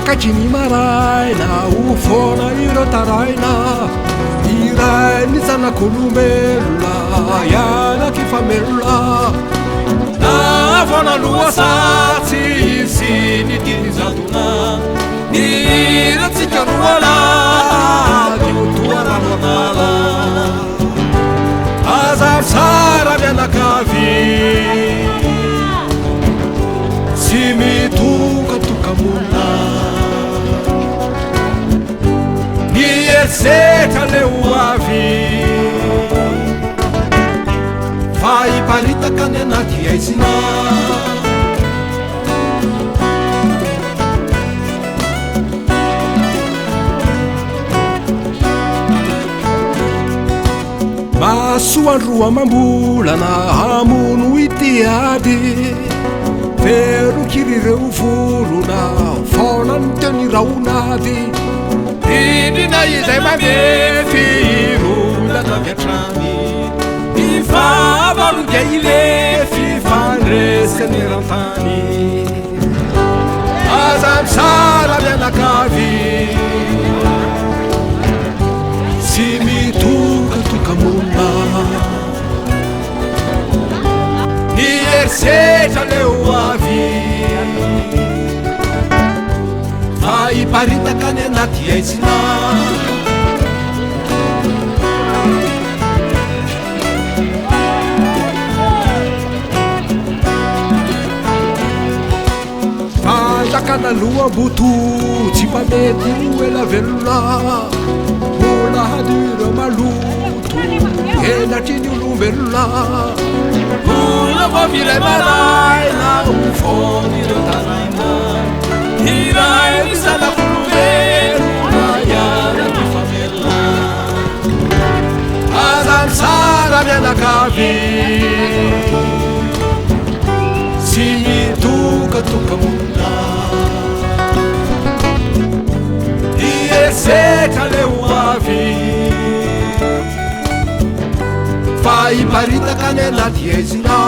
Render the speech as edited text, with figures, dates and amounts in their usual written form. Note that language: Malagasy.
makatry ny maraina ho foana ireo taraina iray ny zanak'olombelona ianaky famelona na foana loasatsy sy ny dinizatona ny ratsika roala ny otoarananala azavitsara mianakavy sy mitokatokamona ny erisetra leo avy fa iparitaka ny anaty aizina masoandroa mambolana hamono itiady verokirireo volona faona ny teny raonady indrina izay mamefy olana miatrany ifavaroga ilefy fandresany rantany azamsara mianakavy sy mitokatokamona ny erisetra leo avy fa iparitaka ny anaty aizina fanjakana loam-boto tsy mpamety ho ela velona mbola hadira maloto enatry ny olombelona ola vaviray maraina ho fonireo taraina iray ny zanak'olombelona ianaky famelona azamsara mianakavy sy mitokatokamona iesetra leo avy fa iparitaka ny anaty aizina